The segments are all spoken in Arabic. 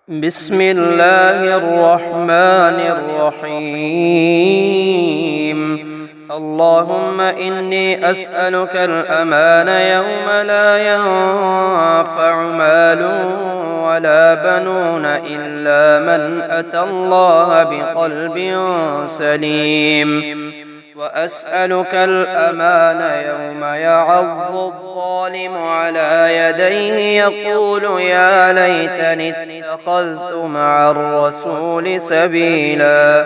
بسم الله الرحمن الرحيم. اللهم إني أسألك الأمان يوم لا ينفع مال ولا بنون إلا من أتى الله بقلب سليم، وأسألك الأمان يوم يعض الظالم على يديه يقول يا ليتني اتخذت مع الرسول سبيلا،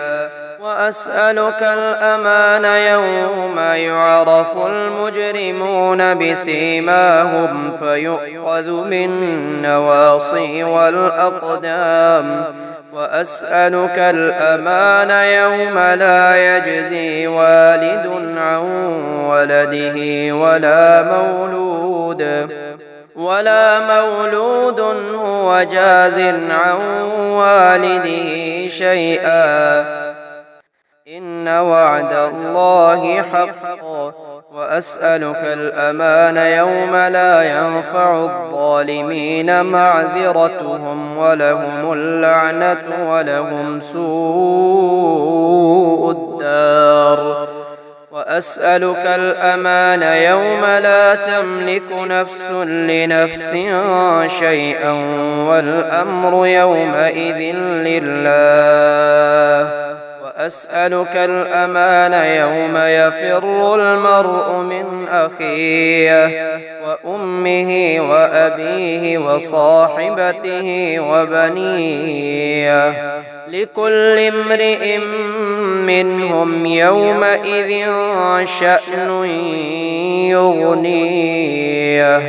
وأسألك الأمان يوم يعرف المجرمون بسيماهم فيؤخذ بالنواصي والأقدام، وأسألك الأمان يوم لا يجزي والد عن ولده ولا مولود هو جاز عن والده شيئا، إن وعد الله حق. وأسألك الأمان يوم لا ينفع الظالمين معذرتهم ولهم اللعنة ولهم سوء الدار. وأسألك الأمان يوم لا تملك نفس لنفس شيئا والأمر يومئذ لله. وأسألك الأمان يوم يفر المرء من أخيه وأمه وأبيه وصاحبته وبنيه، لكل امرئ منهم يومئذ شأن يغنيه.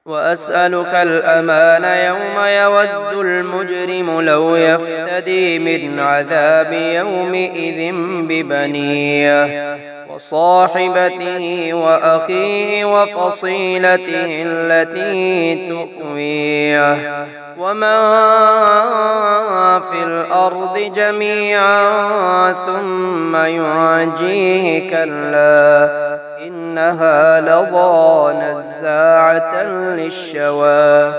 وأسألك الأمان يوم يود المجرم لو يفتدي من عذاب يومئذ ببنيه وصاحبته وأخيه وفصيلته التي تؤويه ومن في الأرض جميعا ثم ينجيه، كلا إنها لظى نزاعة للشوى.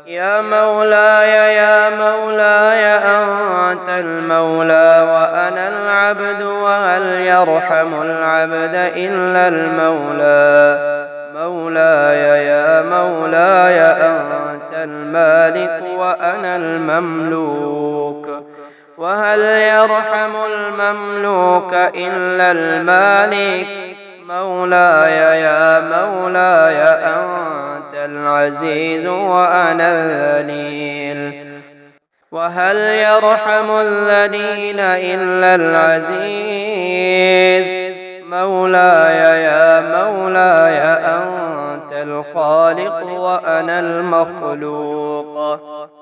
يا مولاي أنت المولى وأنا العبد، وهل يرحم العبد إلا المولى. مولاي يا مولاي أنت المالك وأنا المملوك، وهل يرحم المملوك إلا المالك. مولاي يا مولاي أنت العزيز وأنا الذليل، وهل يرحم الذليل إلا العزيز. مولاي يا مولاي أنت الخالق وأنا المخلوق،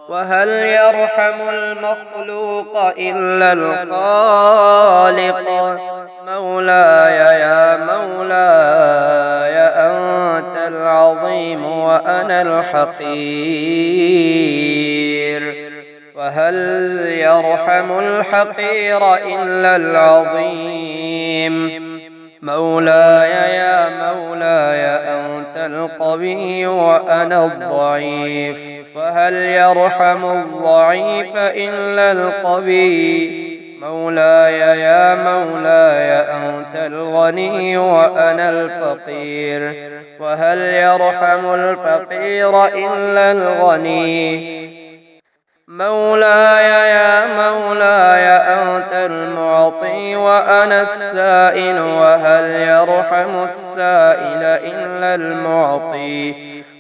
وهل يرحم المخلوق إلا الخالق. مولاي يا مولاي أنت العظيم وأنا الحقير، وهل يرحم الحقير إلا العظيم. مولاي يا مولاي أنت القوي وأنا الضعيف، فهل يرحم الضعيف إلا القوي. مولاي يا مولاي أنت الغني وأنا الفقير، وهل يرحم الفقير إلا الغني. مولاي يا مولاي أنت المعطي وأنا السائل، وهل يرحم السائل إلا المعطي.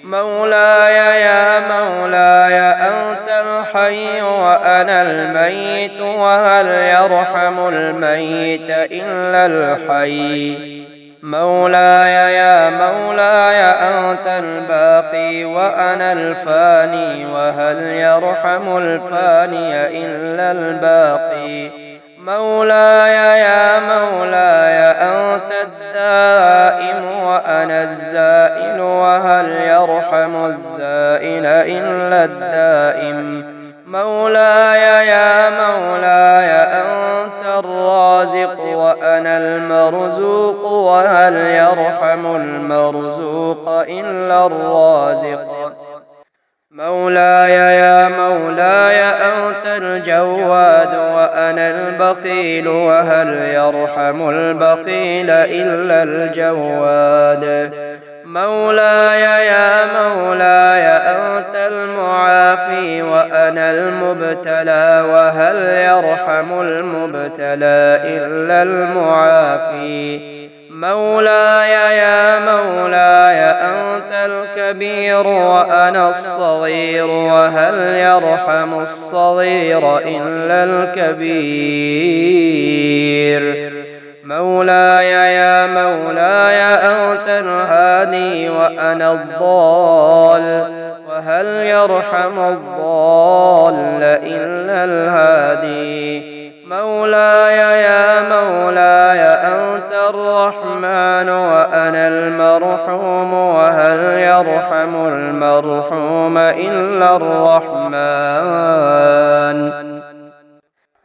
مولاي يا مولاي أنت الحي وأنا الميت، وهل يرحم الميت إلا الحي. مولاي يا مولاي أنت الباقي وأنا الفاني، وهل يرحم الفاني إلا الباقي. مولاي يا مولاي أنت الدائم وأنا الزائل، وهل يرحم الزائل إلا الدائم. مولاي يا مولاي أنت الرازق وأنا المرزوق، وهل يرحم المرزوق إلا الرازق. مولاي يا مولاي الجواد وأنا البخيل وهل يرحم البخيل إلا الجواد مولاي يا مولاي أنت المعافي وأنا المبتلى وهل يرحم المبتلى إلا المعافي مولاي يا مولاي أنت الكبير وأنا الصغير وهل يرحم الصغير إلا الكبير مولاي يا مولاي أنت الهادي وأنا الضال وهل يرحم الضال إلا الهادي مولاي يا مولاي أنت الرحمن وأنا المرحوم وهل يرحم المرحوم إلا الرحمن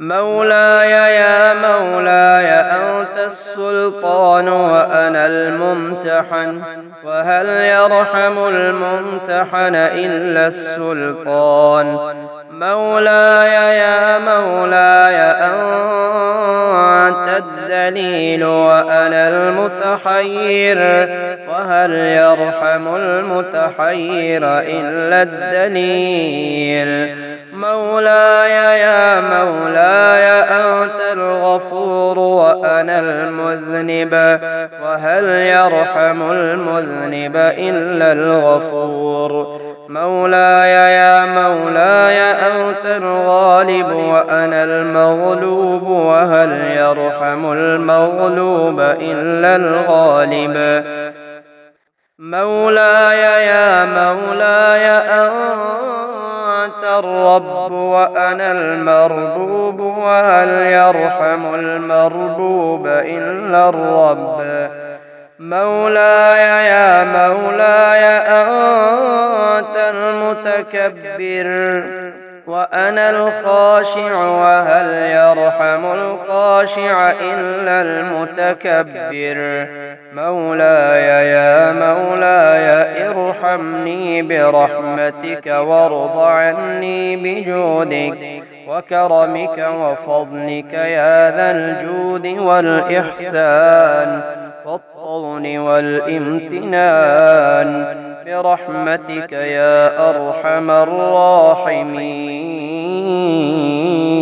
مولاي يا مولاي أنت السلطان وأنا الممتحن وهل يرحم الممتحن إلا السلطان مولاي يا مولاي أنت الدليل وأنا المتحير وهل يرحم المتحير إلا الدليل مولاي يا مولاي أنت الغفور وأنا المذنب وهل يرحم المذنب إلا الغفور مولاي يا مولاي أنت الغالب وأنا المغلوب وهل يرحم المغلوب إلا الغالب مولاي يا مولاي أنت الرب وأنا المربوب وهل يرحم المربوب إلا الرب مولاي يا مولاي أنت المتكبر وأنا الخاشع وهل يرحم الخاشع إلا المتكبر مولاي يا مولاي ارحمني برحمتك وارض عني بجودك وكرمك وفضلك يا ذا الجود والإحسان والطول والامتنان برحمتك يا أرحم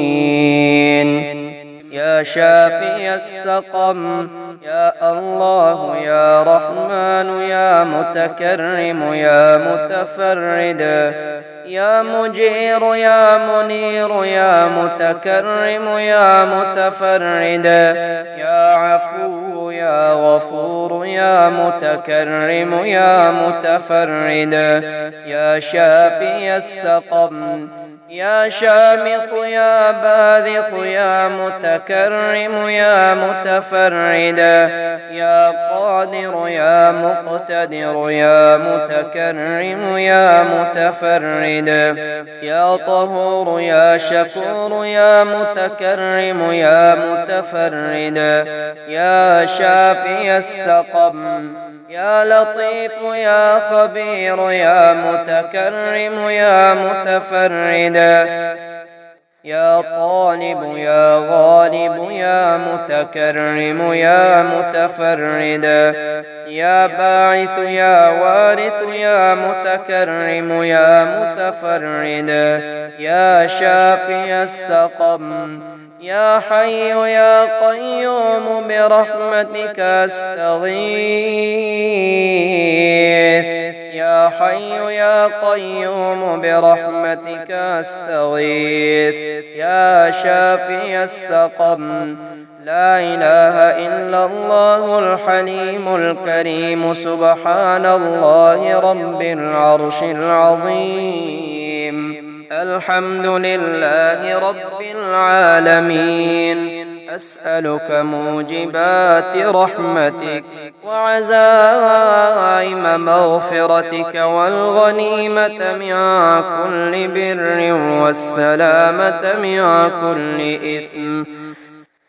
الراحمين يا شافي السقم يا الله يا رحمن يا متكرم يا متفرد يا مجير يا منير يا متكرم يا متفرد يا عفو يا غفور يا متكرم يا متفرد يا شافي السقم يا شامخ يا باذخ يا متكرم يا متفرد يا قادر يا مقتدر يا متكرم يا متفرد يا طهور يا شكور يا متكرم يا متفرد يا شافي السقم يا لطيف يا خبير يا متكرم يا متفرد يا طالب يا غالب يا متكرم يا متفرد يا باعث يا وارث يا متكرم يا متفرد يا شافي السقم يا حي يا قيوم برحمتك أستغيث يا حي يا قيوم برحمتك أستغيث يا شافي السقم لا إله إلا الله الحليم الكريم سبحان الله رب العرش العظيم الحمد لله رب العالمين أسألك موجبات رحمتك وعزائم مغفرتك والغنيمة من كل بر والسلامة من كل إثم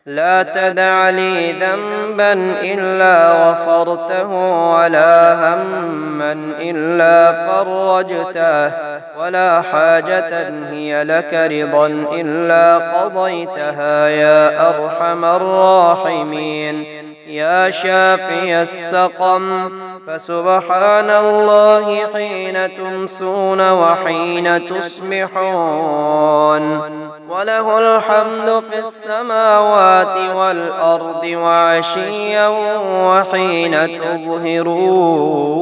لا تدع لي ذنبا إلا غفرته ولا هما إلا فرجته ولا حاجة هي لك رضا إلا قضيتها يا أرحم الراحمين. يا شافي السقم فسبحان الله حين تمسون وحين تصبحون، وله الحمد في السماوات والأرض وعشيا وحين تظهرون.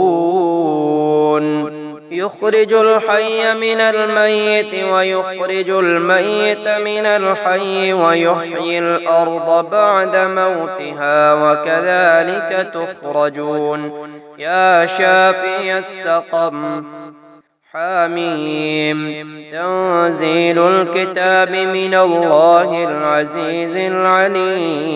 يخرج الحي من الميت ويخرج الميت من الحي ويحيي الأرض بعد موتها وكذلك تخرجون. يا شافي السقم حميم. تنزيل الكتاب من الله العزيز العليم.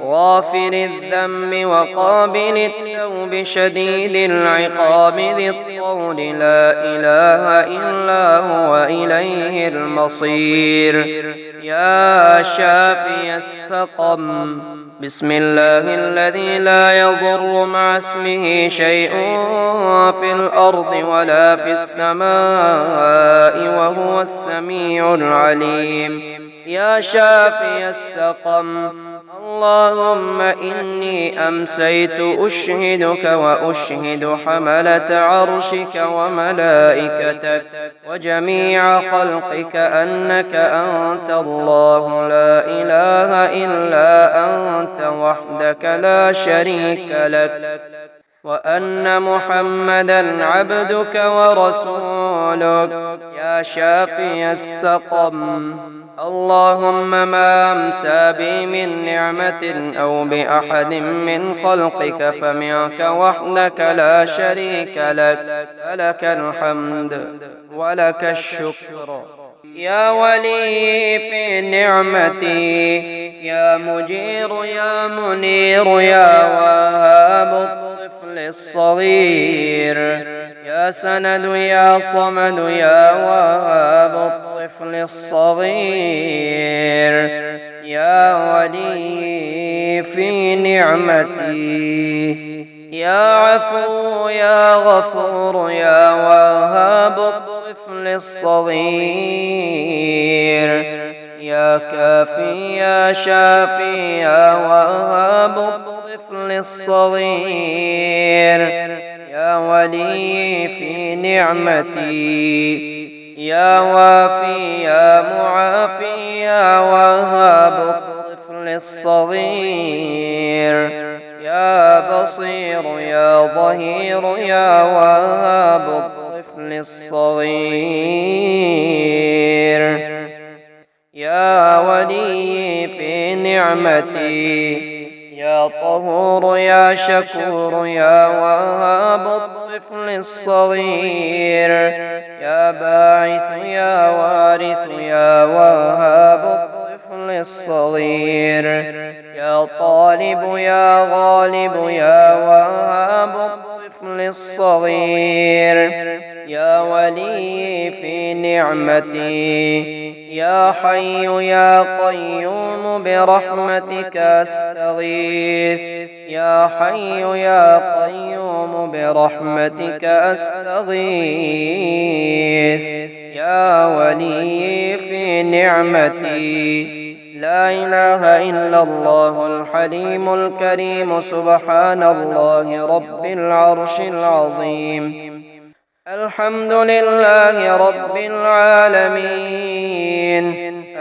غافر الذنب وقابل التوب شديد العقاب ذي الطول لا إله إلا هو إليه المصير. يا شافي السقم بسم الله الذي لا يضر مع اسمه شيء في الأرض ولا في السماء وهو السميع العليم. يا شافي السقم اللهم إني أمسيت أشهدك وأشهد حملة عرشك وملائكتك وجميع خلقك أنك أنت الله لا إله إلا أنت وحدك لا شريك لك، وأن محمدا عبدك ورسولك. يا شافي السقم اللهم ما أمسى بي من نعمة أو بأحد من خلقك فمنك وحدك لا شريك لك، فلك الحمد ولك الشكر. يا ولي في نعمتي يا مجير يا منير يا وهاب الطفل الصغير. يا سند يا صمد يا وهاب الطفل الصغير. يا ولي في نعمتي يا عفو يا غفور يا وهاب الطفل الصغير. يا كافي يا شافي يا وهاب الطفل الصغير. يا ولي في نعمتي يا وافي يا معافي يا وهاب الطفل الصغير. يا بصير يا ظهير يا وهاب الطفل الصغير. يا ولي في نعمتي يا طهور يا شكور يا وهاب الطفل الصغير. يا باعث يا وارث يا وهاب الطفل الصغير. يا طالب يا غالب يا وهاب الطفل الصغير. يا ولي في نعمتي يا حي يا قيوم برحمتك أستغيث. يا حي يا قيوم برحمتك أستغيث. يا ولي في نعمتي لا إله إلا الله الحليم الكريم سبحان الله رب العرش العظيم. الحمد لله رب العالمين.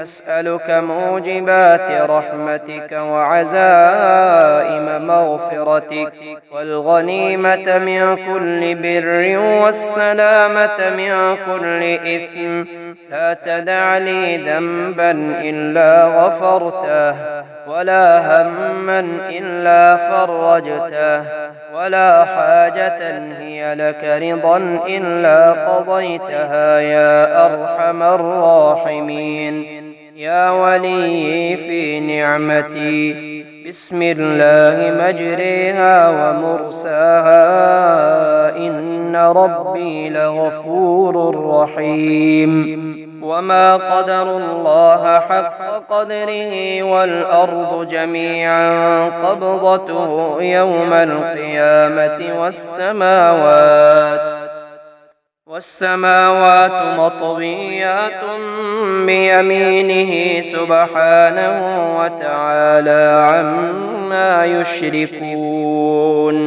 أسألك موجبات رحمتك وعزائم مغفرتك والغنيمة من كل بر والسلامة من كل إثم. لا تدع لي ذنبا إلا غفرته ولا هما إلا فرجته ولا حاجة هي لك رضا إلا قضيتها يا أرحم الراحمين. يا ولي في نعمتي بسم الله مجريها ومرساها إن ربي لغفور رحيم وما قدر الله حق قدره والأرض جميعا قبضته يوم القيامة والسماوات مطويات بيمينه سبحانه وتعالى عما يشركون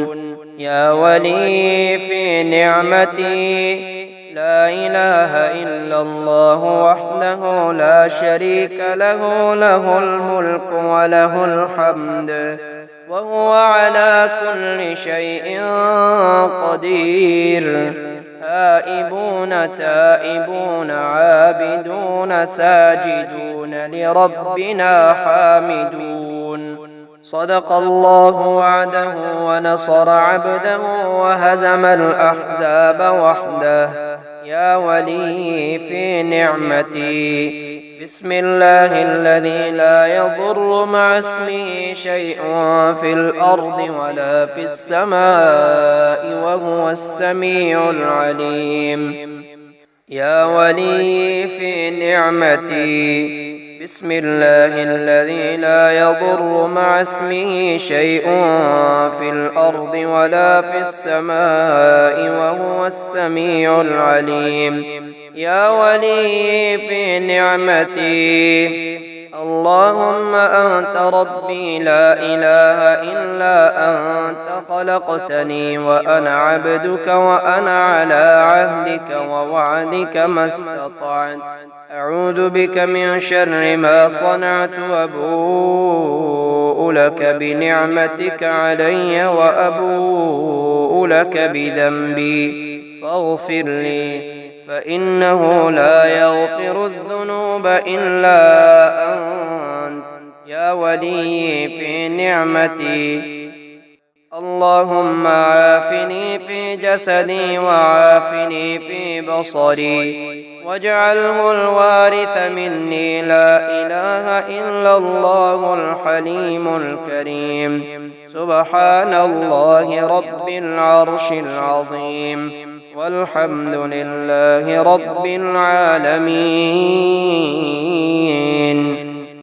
يا ولي في نعمتي لا إله إلا الله وحده لا شريك له له الملك وله الحمد وهو على كل شيء قدير آئبون تائبون عابدون ساجدون لربنا حامدون صدق الله وعده ونصر عبده وهزم الأحزاب وحده يا ولي في نعمتي بسم الله الذي لا يضر مع اسمه شيء في الأرض ولا في السماء وهو السميع العليم يا ولي في نعمتي بسم الله الذي لا يضر مع اسمه شيء في الأرض ولا في السماء وهو السميع العليم يا ولي في نعمتي اللهم أنت ربي لا إله إلا أنت خلقتني وأنا عبدك وأنا على عهدك ووعدك ما استطعت أعوذ بك من شر ما صنعت وأبوء لك بنعمتك علي وأبوء لك بذنبي فاغفر لي فإنه لا يغفر الذنوب إلا أنت يا ولي في نعمتي اللهم عافني في جسدي وعافني في بصري واجعله الوارث مني لا إله إلا الله الحليم الكريم سبحان الله رب العرش العظيم والحمد لله رب العالمين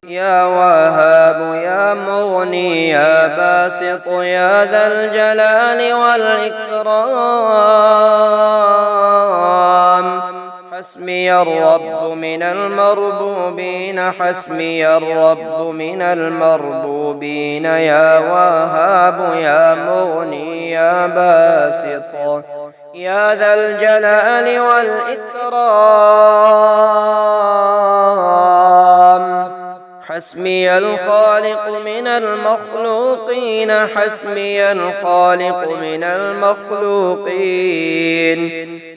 يا وهاب يا مغني يا باسط يا ذا الجلال والإكرام حسبي الرب من المربوبين حسبي الرب من المربوبين يا وهاب يا مغني يا باسط يا ذا الجلال والإكرام حسبي الخالق من المخلوقين حسبي الخالق من المخلوقين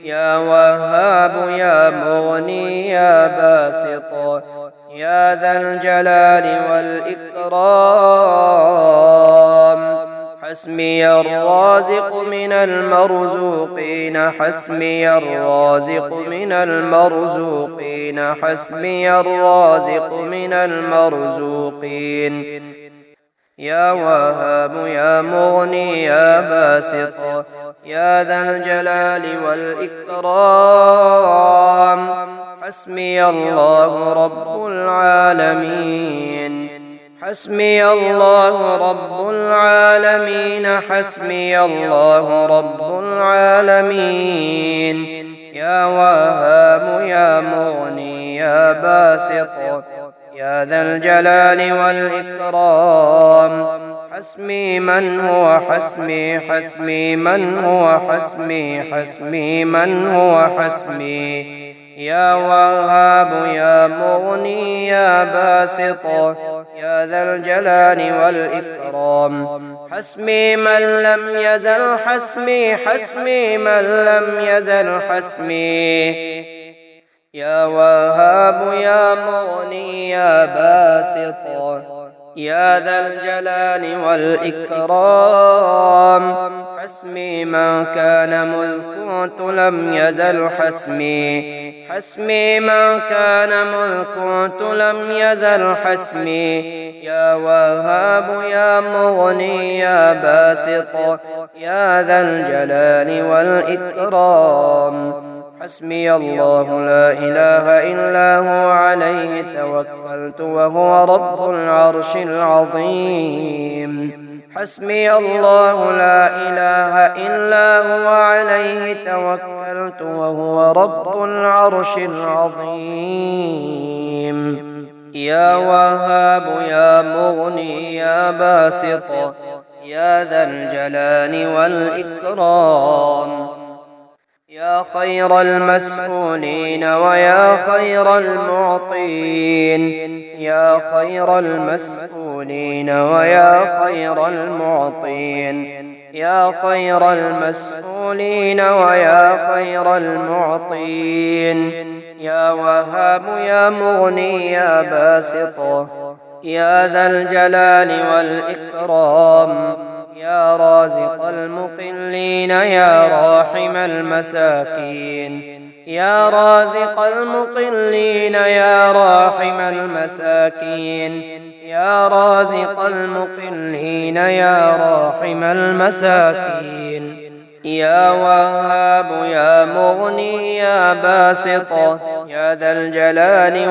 يا وهاب يا مغني يا باسط يا ذا الجلال والإكرام حسبي الرازق من المرزوقين حسبي الرازق من المرزوقين حسبي الرازق من المرزوقين يا وهاب يا مغني يا باسط يا ذا الجلال والإكرام حسبي الله رب العالمين حسبي الله رب العالمين حسبي الله رب العالمين يا وهاب يا مغني يا باسط يا ذا الجلال والإكرام حسبي من هو حسبي حسبي من هو حسبي حسبي من هو حسبي يا وهاب يا مغني يا باسط يا ذا الجلال والإكرام حسبي من لم يزل حسبي حسبي من لم يزل حسبي يا وهاب يا مغني يا باسط يا ذا الجلال والإكرام. حسبي من كان مذ كنت لم يزل حسبي. حسبي من كان مذ كنت لم يزل حسبي. يا وهاب يا مغني يا باسط يا ذا الجلال والإكرام. حسبي الله لا إله إلا هو عليه توكلت وهو رب العرش العظيم. حسبي الله لا إله إلا هو عليه توكلت وهو رب العرش العظيم. يا وهاب يا مغني يا باسط يا ذا الجلال والإكرام. يا خير المسؤولين ويا خير المعطين. يا خير المسؤولين ويا خير المعطين. يا خير المسؤولين ويا خير المعطين. يا وهاب يا مغني يا باسط يا ذا الجلال والإكرام. يا رازق المقلين يا راحم المساكين. يا رازق المقلين يا راحم المساكين. يا رازق المقلين يا راحم المساكين. يا وهاب يا مغني يا باسط يا ذا الجلال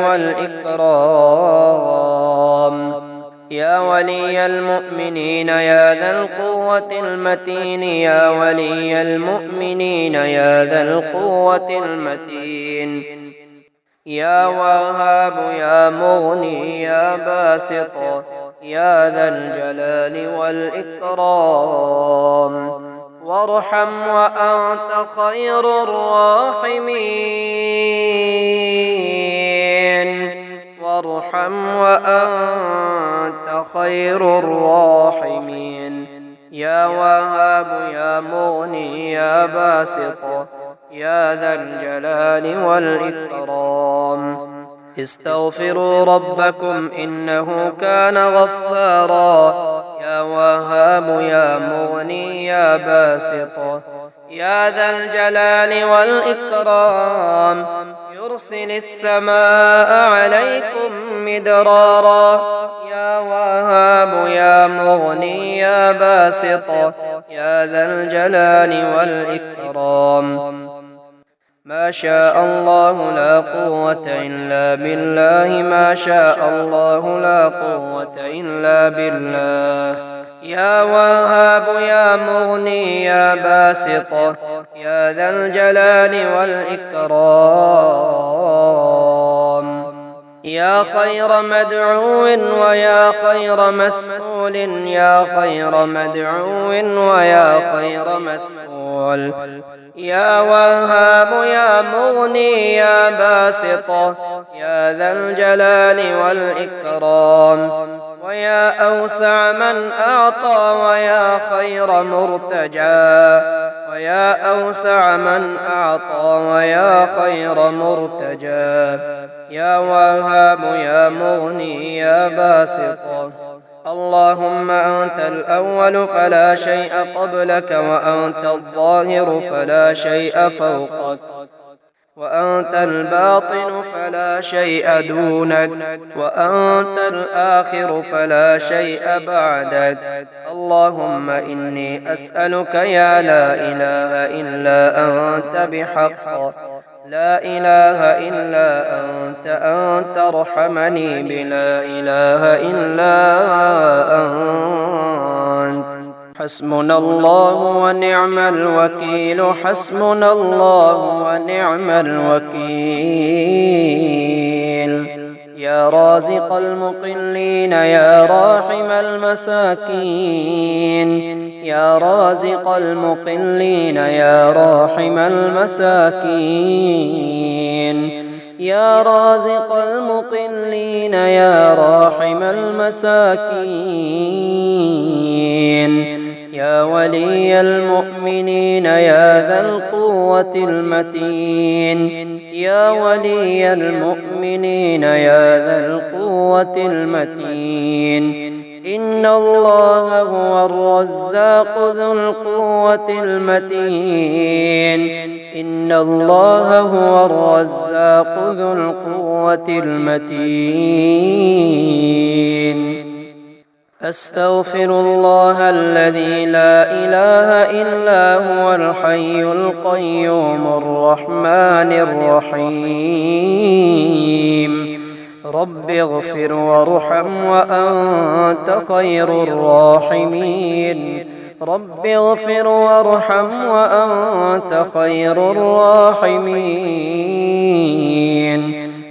والإكرام. يا ولي المؤمنين يا ذا القوة المتين. يا ولي المؤمنين يا ذا القوة المتين. يا وهاب يا مغني يا باسط يا ذا الجلال والإكرام. وارحم وأنت خير الراحمين. وارحم وأنت خير الراحمين. يا وهاب يا مغني يا باسط يا ذا الجلال والإكرام. استغفروا ربكم إنه كان غفارا. يا وهاب يا مغني يا باسط يا ذا الجلال والإكرام. يرسل السماء عليكم مدرارا. يا وهاب يا مغني يا باسط يا ذا الجلال والإكرام. ما شاء الله لا قوة إلا بالله. ما شاء الله لا قوة إلا بالله. يا وهاب يا مغني يا باسط يا ذا الجلال والإكرام. يا خير مدعو ويا خير مسؤول. يا خير مدعو ويا خير مسؤول. يا وهاب يا مغني يا باسط يا ذا الجلال والإكرام. ويا أوسع من أعطى ويا خير مرتجى. ويا أوسع من أعطى ويا خير مرتجى. يا وهاب يا مغني يا باسط. اللهم أنت الأول فلا شيء قبلك. وأنت الظاهر فلا شيء فوقك. وأنت الباطن فلا شيء دونك. وأنت الآخر فلا شيء بعدك. اللهم إني أسألك يا لا إله إلا أنت بحق. لا إله إلا أنت ارحمني بلا إله إلا أنت. حسبنا الله ونعم الوكيل. حسبنا الله ونعم الوكيل. يا رازق المقلين يا راحم المساكين. يا رازق المقلين يا راحم المساكين. يا رازق المقلين يا راحم المساكين. يا ولي المؤمنين يا ذا القوة المتين. يا ولي المؤمنين يا ذا القوة المتين. إن الله هو الرزاق ذو القوة المتين إن الله هو الرزاق ذو القوة المتين أستغفر الله الذي لا إله إلا هو الحي القيوم الرحمن الرحيم رب اغفر وارحم وأنت خير الراحمين رب اغفر وارحم وأنت خير الراحمين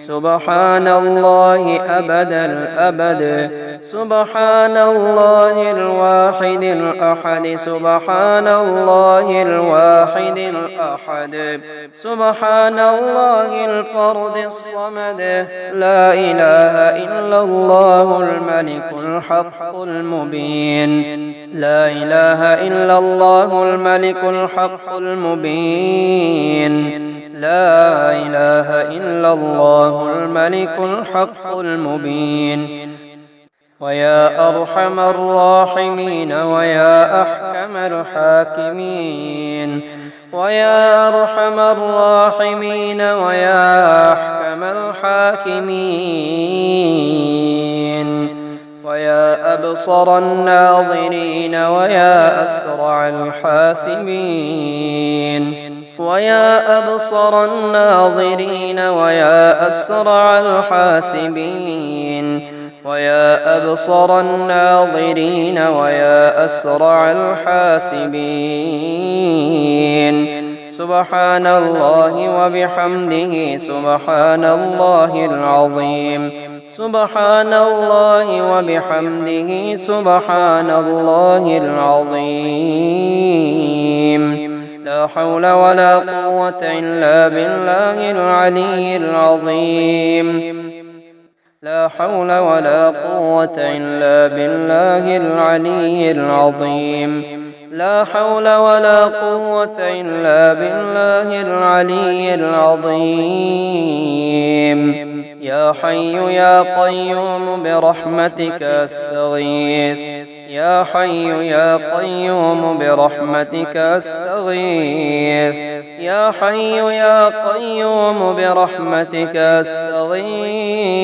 سبحان الله أبد الأبد سبحان الله الواحد الأحد سبحان الله الواحد الأحد سبحان الله الفرد الصمد لا إله إلا الله الملك الحق المبين لا إله إلا الله الملك الحق المبين لا إله إلا الله الملك الحق المبين ويا أرحم الراحمين ويا أحكم الحاكمين ويا أرحم الراحمين ويا أحكم الحاكمين ويا أبصر الناظرين ويا أسرع الحاسبين ويا أبصر الناظرين ويا أسرع الحاسبين ويا أبصر الناظرين ويا أسرع الحاسبين سبحان الله وبحمده سبحان الله العظيم سبحان الله وبحمده سبحان الله العظيم لا حول ولا قوة إلا بالله العلي العظيم لا حول ولا قوة إلا بالله العلي العظيم لا حول ولا قوة إلا بالله العلي العظيم يا حي يا قيوم برحمتك أستغيث يا حي يا قيوم برحمتك أستغيث يا حي يا قيوم برحمتك أستغيث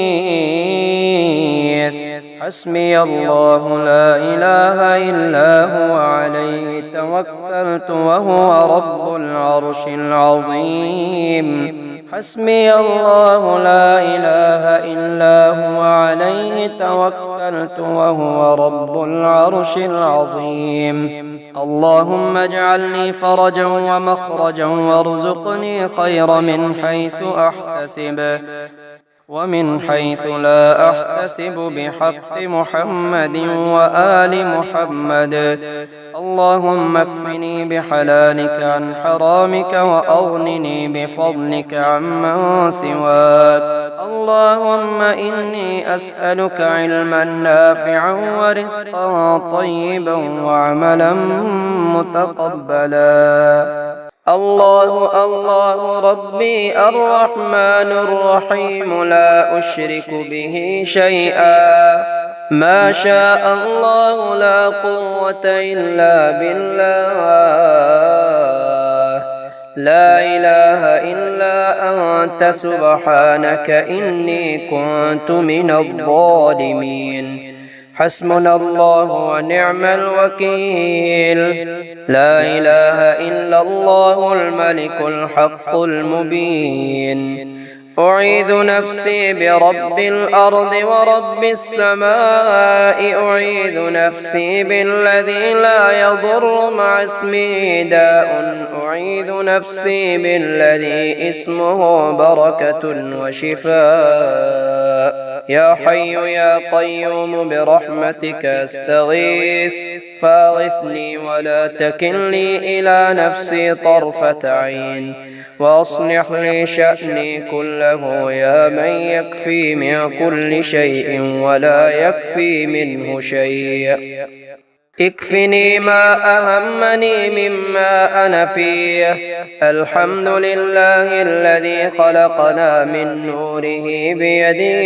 حسبي الله لا إله إلا هو عليه توكلت وهو رب العرش العظيم حسبي الله لا إله إلا هو عليه توكلت وهو رب العرش العظيم اللهم اجعلني فرجا ومخرجا وارزقني خير من حيث أحتسب ومن حيث لا أحتسب بحق محمد وآل محمد اللهم اكفني بحلالك عن حرامك وأغنني بفضلك عمن سواك اللهم إني أسألك علما نافعا ورزقا طيبا وعملا متقبلا الله الله ربي الرحمن الرحيم لا أشرك به شيئا ما شاء الله لا قوة إلا بالله لا إله إلا أنت سبحانك إني كنت من الظالمين حسبنا الله ونعم الوكيل لا إله إلا الله الملك الحق المبين أعيذ نفسي برب الأرض ورب السماء أعيذ نفسي بالذي لا يضر مع اسمه داء أعيذ نفسي بالذي اسمه بركة وشفاء يا حي يا قيوم برحمتك أستغيث فاغثني ولا تكلني إلى نفسي طرفة عين وأصلح لي شأني كله يا من يكفي من كل شيء ولا يكفي منه شيء اكفني ما أهمني مما أنا فيه الحمد لله الذي خلقنا من نوره بيده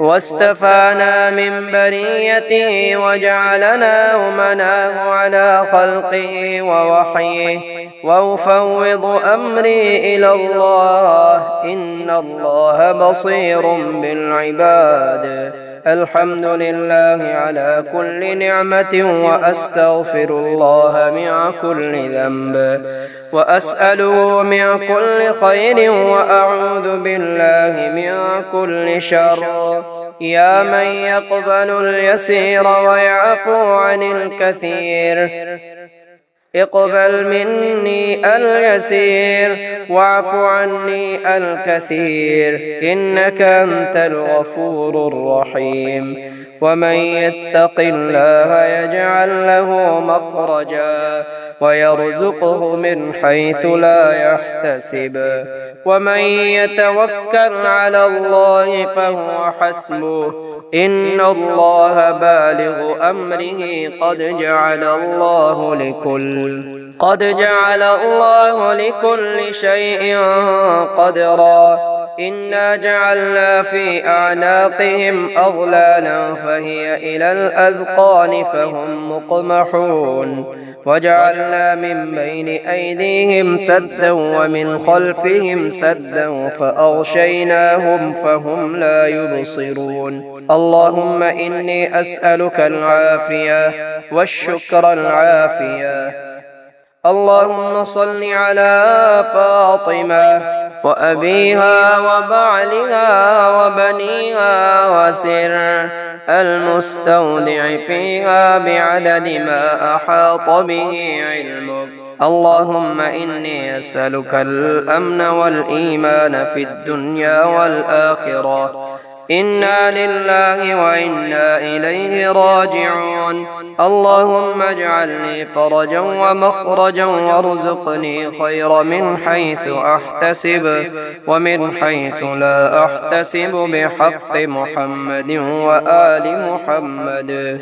واستفانا من بريته وجعلنا أمناه على خلقه ووحيه وأفوض أمري إلى الله إن الله بصير بالعباد. الحمد لله على كل نعمة وأستغفر الله من كل ذنب وأسأله من كل خير وأعوذ بالله من كل شر. يا من يقبل اليسير ويعفو عن الكثير اقبل مني اليسير واعف عني الكثير إنك أنت الغفور الرحيم. ومن يتق الله يجعل له مخرجا ويرزقه من حيث لا يحتسب ومن يتوكل على الله فهو حسبه إن الله بالغ أمره قد جعل الله لكل شيء قدرا. إنا جعلنا في أعناقهم أغلالا فهي إلى الأذقان فهم مقمحون وجعلنا من بين أيديهم سدا ومن خلفهم سدا فأغشيناهم فهم لا يبصرون. اللهم إني أسألك العافية والشكر العافية. اللهم صل على فاطمة وأبيها وبعلها وبنيها وسر المستودع فيها بعدد ما أحاط به علمك. اللهم إني أسألك الأمن والإيمان في الدنيا والآخرة. إنا لله وإنا إليه راجعون. اللهم اجعل لي فرجا ومخرجا وارزقني خير من حيث أحتسب ومن حيث لا أحتسب بحق محمد وآل محمد.